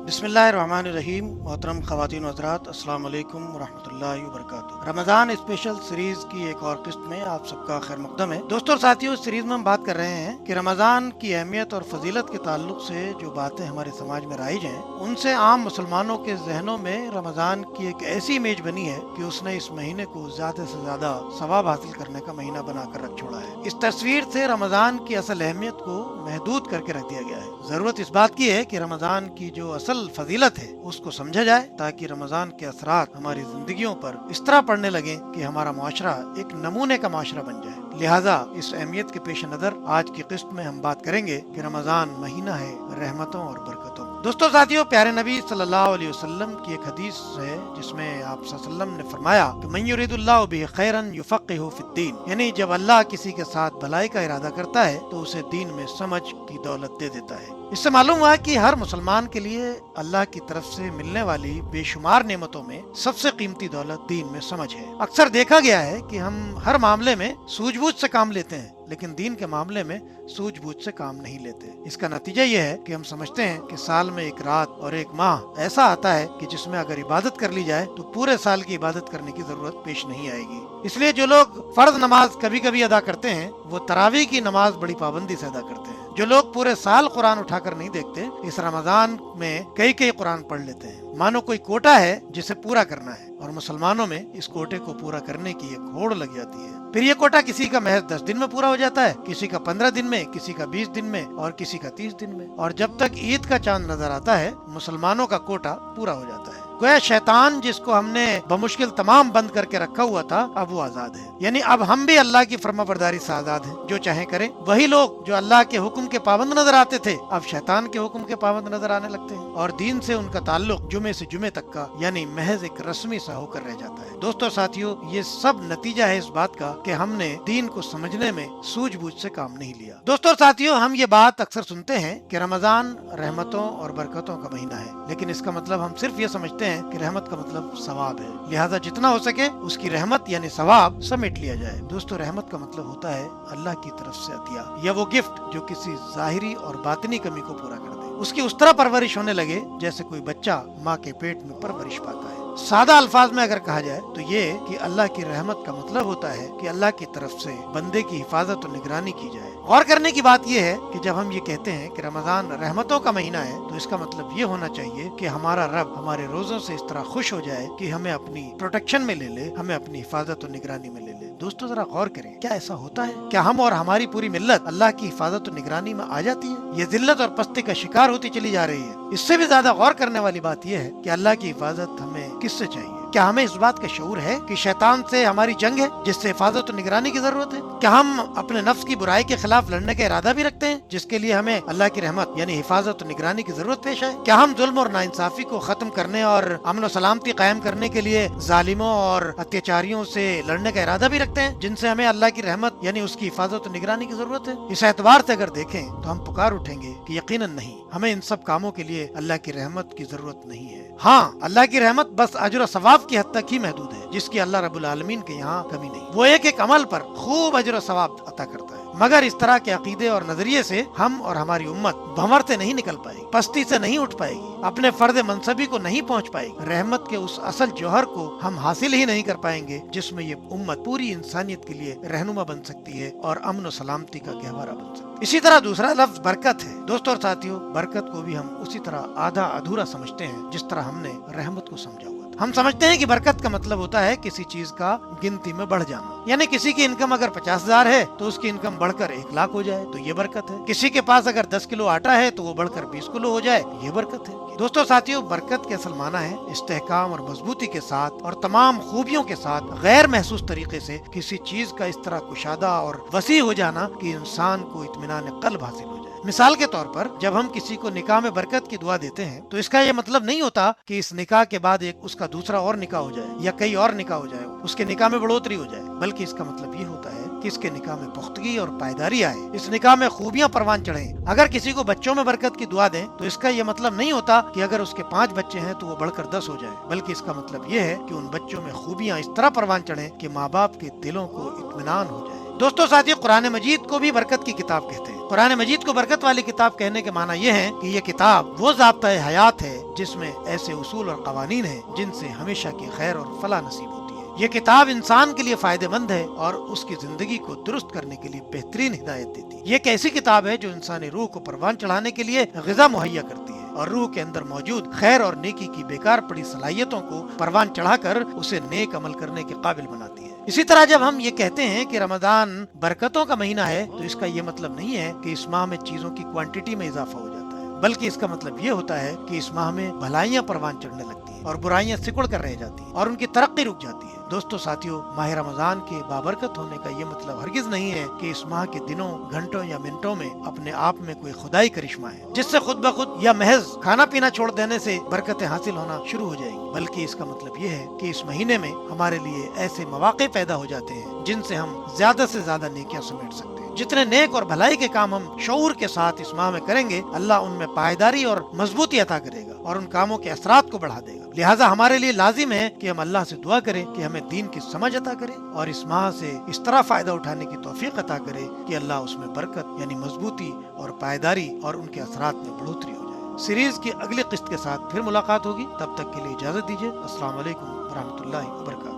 बिस्मिल्लाहिर्रहमानिर्रहीम। मोहतरम ख़वातीन व हज़रात, अस्सलाम वालेकुम वरहमतुल्लाहि वबरकातुहू। रमज़ान स्पेशल सीरीज़ की एक और किस्त में आप सबका खैर मक़दम है। दोस्तों और साथियों, इस सीरीज़ में हम बात कर रहे हैं कि रमज़ान की अहमियत और फजीलत के ताल्लुक से जो बातें हमारे समाज में राइज हैं, उनसे आम मुसलमानों के जहनों में रमज़ान की एक ऐसी इमेज बनी है कि उसने इस महीने को ज़्यादा से ज़्यादा सवाब हासिल करने का महीना बनाकर रख छोड़ा है। इस तस्वीर से रमज़ान की असल अहमियत को महदूद करके रख दिया गया है। ज़रूरत इस बात की है कि रमज़ान की जो असल फजीलत है उसको समझा जाए, ताकि रमज़ान के असरात हमारी जिंदगियों पर इस तरह पड़ने लगे कि हमारा मुआशरा एक नमूने का मुआशरा बन जाए। लिहाजा इस अहमियत के पेश नज़र आज की किस्त में हम बात करेंगे कि रमज़ान महीना है रहमतों और बरकतों। दोस्तों साथियों, प्यारे नबी सल्लल्लाहु अलैहि वसल्लम की एक हदीस है जिसमें आप सल्लल्लाहु अलैहि वसल्लम ने फरमाया कि मन युरिदुल्लाहु बिही खैरन युफ़क़्क़िहु फ़िद्दीन, यानी जब अल्लाह किसी के साथ भलाई का इरादा करता है तो उसे दीन में समझ की दौलत दे देता है। इससे मालूम हुआ कि हर मुसलमान के लिए अल्लाह की तरफ से मिलने वाली बेशुमार नेमतों में सबसे कीमती दौलत दीन में समझ है। अक्सर देखा गया है कि हम हर मामले में सूझबूझ से काम लेते हैं, लेकिन दीन के मामले में सूझबूझ से काम नहीं लेते। इसका नतीजा यह है कि हम समझते हैं कि साल में एक रात और एक माह ऐसा आता है कि जिसमें अगर इबादत कर ली जाए तो पूरे साल की इबादत करने की जरूरत पेश नहीं आएगी। इसलिए जो लोग फर्ज नमाज कभी कभी अदा करते हैं वो तरावी की नमाज बड़ी पाबंदी से अदा करते हैं। जो लोग पूरे साल कुरान उठाकर नहीं देखते, इस रमजान में कई कुरान पढ़ लेते हैं। मानो कोई कोटा है जिसे पूरा करना है, और मुसलमानों में इस कोटे को पूरा करने की एक होड़ लग जाती है। फिर ये कोटा किसी का महज 10 दिन में पूरा हो जाता है, किसी का 15 दिन में, किसी का 20 दिन में और किसी का 30 दिन में। और जब तक ईद का चांद नजर आता है, मुसलमानों का कोटा पूरा हो जाता है। गोया शैतान जिसको हमने बमुश्किल तमाम बंद करके रखा हुआ था, अब वो आजाद है। यानी अब हम भी अल्लाह की फरमाबरदारी से आजाद हैं, जो चाहे करें। वही लोग जो अल्लाह के हुक्म के पाबंद नजर आते थे, अब शैतान के हुक्म के पाबंद नजर आने लगते हैं, और दीन से उनका ताल्लुक जुमे से जुमे तक का यानी महज एक रस्मी सा होकर रह जाता है। दोस्तों साथियों, ये सब नतीजा है इस बात का कि हमने दीन को समझने में सूझबूझ से काम नहीं लिया। दोस्तों साथियों, हम ये बात अक्सर सुनते हैं कि रमजान रहमतों और बरकतों का महीना है, लेकिन इसका मतलब हम सिर्फ ये समझते हैं कि रहमत का मतलब सवाब है, लिहाजा जितना हो सके उसकी रहमत यानी सवाब समेट लिया जाए। दोस्तों, रहमत का मतलब होता है अल्लाह की तरफ से अतिया या वो गिफ्ट जो किसी जाहिरी और बातिनी कमी को पूरा कर दे। उसकी उस तरह परवरिश होने लगे जैसे कोई बच्चा माँ के पेट में परवरिश पाता है। सादा अल्फाज में अगर कहा जाए तो ये कि अल्लाह की रहमत का मतलब होता है कि अल्लाह की तरफ से बंदे की हिफाजत और निगरानी की जाए। गौर करने की बात यह है कि जब हम ये कहते हैं कि रमजान रहमतों का महीना है, तो इसका मतलब ये होना चाहिए कि हमारा रब हमारे रोजों से इस तरह खुश हो जाए कि हमें अपनी प्रोटेक्शन में ले ले, हमें अपनी हिफाजत और निगरानी में ले ले। दोस्तों जरा गौर करें, क्या ऐसा होता है? क्या हम और हमारी पूरी मिल्लत अल्लाह की हिफाजत और निगरानी में आ जाती है? ये जिल्लत और पस्ती का शिकार होती चली जा रही है। इससे भी ज्यादा गौर करने वाली बात यह है कि अल्लाह की हिफाजत हमें किससे चाहिए? क्या हमें इस बात का शऊर है कि शैतान से हमारी जंग है जिससे हिफाजत और निगरानी की जरूरत है? क्या हम अपने नफ्स की बुराई के खिलाफ लड़ने का इरादा भी रखते हैं जिसके लिए हमें अल्लाह की रहमत यानी हिफाजत और निगरानी की जरूरत पेश है? क्या हम जुल्म और नाइंसाफी को खत्म करने और अमन और सलामती कायम करने के लिए जालिमों और अत्याचारियों से लड़ने का इरादा भी रखते हैं जिनसे हमें अल्लाह की रहमत यानी उसकी हिफाजत और निगरानी की जरूरत है? इस एतबार से अगर देखें तो हम पुकार उठेंगे कि यकीनन नहीं, हमें इन सब कामों के लिए अल्लाह की रहमत की जरूरत नहीं है। हाँ, अल्लाह की रहमत बस अजर और सवाब की हद तक ही महदूद है, जिसकी अल्लाह रब्बुल आलमीन के यहाँ कमी नहीं। वो एक अमल पर खूब अजर और सवाब अता करता है, मगर इस तरह के अकीदे और नजरिए से हम और हमारी उम्मत भंवर से नहीं निकल पाएगी, पस्ती से नहीं उठ पाएगी, अपने फर्द मनसबी को नहीं पहुँच पाएगी। रहमत के उस असल जौहर को हम हासिल ही नहीं कर पाएंगे जिसमें ये उम्मत पूरी इंसानियत के लिए रहनुमा बन सकती है और अमन और सलामती का गहवारा बन सकती है। इसी तरह दूसरा लफ्ज बरकत है। दोस्तों और साथियों, बरकत को भी हम उसी तरह आधा अधूरा समझते हैं जिस तरह हमने रहमत को समझा हुआ था। हम समझते हैं कि बरकत का मतलब होता है किसी चीज का गिनती में बढ़ जाना, यानी किसी की इनकम अगर 50,000 है तो उसकी इनकम बढ़कर 1,00,000 हो जाए तो ये बरकत है। किसी के पास अगर 10 किलो आटा है तो वो बढ़कर 20 किलो हो जाए, ये बरकत है। दोस्तों साथियों, बरकत के असल माना है इस्तेहकाम और मजबूती के साथ और तमाम खूबियों के साथ गैर महसूस तरीके से किसी चीज का इस तरह कुशादा और वसी हो जाना कि इंसान को इत्मीनान क़ल्ब हासिल हो जाए। मिसाल के तौर पर जब हम किसी को निकाह में बरकत की दुआ देते हैं तो इसका यह मतलब नहीं होता कि इस निकाह के बाद एक उसका दूसरा और निकाह हो जाए या कई और निकाह हो जाए। اس کے نکاح میں بڑھوتری ہو جائے، بلکہ اس کا مطلب یہ ہوتا ہے کہ اس کے نکاح میں پختگی اور پائیداری آئے، اس نکاح میں خوبیاں پروان چڑھیں۔ اگر کسی کو بچوں میں برکت کی دعا دیں تو اس کا یہ مطلب نہیں ہوتا کہ اگر اس کے 5 بچے ہیں تو وہ بڑھ کر 10 ہو جائے، بلکہ اس کا مطلب یہ ہے کہ ان بچوں میں خوبیاں اس طرح پروان چڑھیں کہ ماں باپ کے دلوں کو اطمینان ہو جائے۔ دوستو ساتھی، قرآن مجید کو بھی برکت کی کتاب کہتے ہیں۔ قرآن مجید کو برکت والی کتاب کہنے کے معنی یہ ہے کہ یہ کتاب وہ ضابطہ حیات ہے جس میں ایسے اصول اور قوانین ہیں جن سے ہمیشہ کی خیر اور فلاح نصیب ہوتی ہے۔ یہ کتاب انسان کے لیے فائدہ مند ہے اور اس کی زندگی کو درست کرنے کے لیے بہترین ہدایت دیتی ہے۔ یہ ایک ایسی کتاب ہے جو انسانی روح کو پروان چڑھانے کے لیے غذا مہیا کرتی ہے اور روح کے اندر موجود خیر اور نیکی کی بیکار پڑی صلاحیتوں کو پروان چڑھا کر اسے نیک عمل کرنے کے قابل بناتی ہے۔ اسی طرح جب ہم یہ کہتے ہیں کہ رمضان برکتوں کا مہینہ ہے تو اس کا یہ مطلب نہیں ہے کہ اس ماہ میں چیزوں کی کوانٹٹی میں اضافہ ہو جاتا ہے، بلکہ اس کا مطلب یہ ہوتا ہے کہ اس ماہ میں بھلائیاں پروان چڑھنے لگتی ہیں اور برائیاں سکڑ کر رہ جاتی ہیں اور ان کی ترقی رک جاتی ہے۔ دوستو ساتھیو، ماہ رمضان کے بابرکت ہونے کا یہ مطلب ہرگز نہیں ہے کہ اس ماہ کے دنوں، گھنٹوں یا منٹوں میں اپنے آپ میں کوئی خدائی کرشمہ ہے جس سے خود بخود یا محض کھانا پینا چھوڑ دینے سے برکتیں حاصل ہونا شروع ہو جائیں گی، بلکہ اس کا مطلب یہ ہے کہ اس مہینے میں ہمارے لیے ایسے مواقع پیدا ہو جاتے ہیں جن سے ہم زیادہ سے زیادہ نیکیاں سمیٹ سکتے ہیں۔ جتنے نیک اور بھلائی کے کام ہم شعور کے ساتھ اس ماہ میں کریں گے، اللہ ان میں پائیداری اور مضبوطی عطا کرے گا اور ان کاموں کے اثرات کو بڑھا دے گا۔ لہٰذا ہمارے لیے لازم ہے کہ ہم اللہ سے دعا کریں کہ ہمیں دین کی سمجھ عطا کرے اور اس ماہ سے اس طرح فائدہ اٹھانے کی توفیق عطا کرے کہ اللہ اس میں برکت یعنی مضبوطی اور پائیداری اور ان کے اثرات میں بڑھوتری ہو جائے۔ سیریز کی اگلی قسط کے ساتھ پھر ملاقات ہوگی، تب تک کے لیے اجازت دیجیے۔ السلام علیکم ورحمۃ اللہ وبرکاتہ۔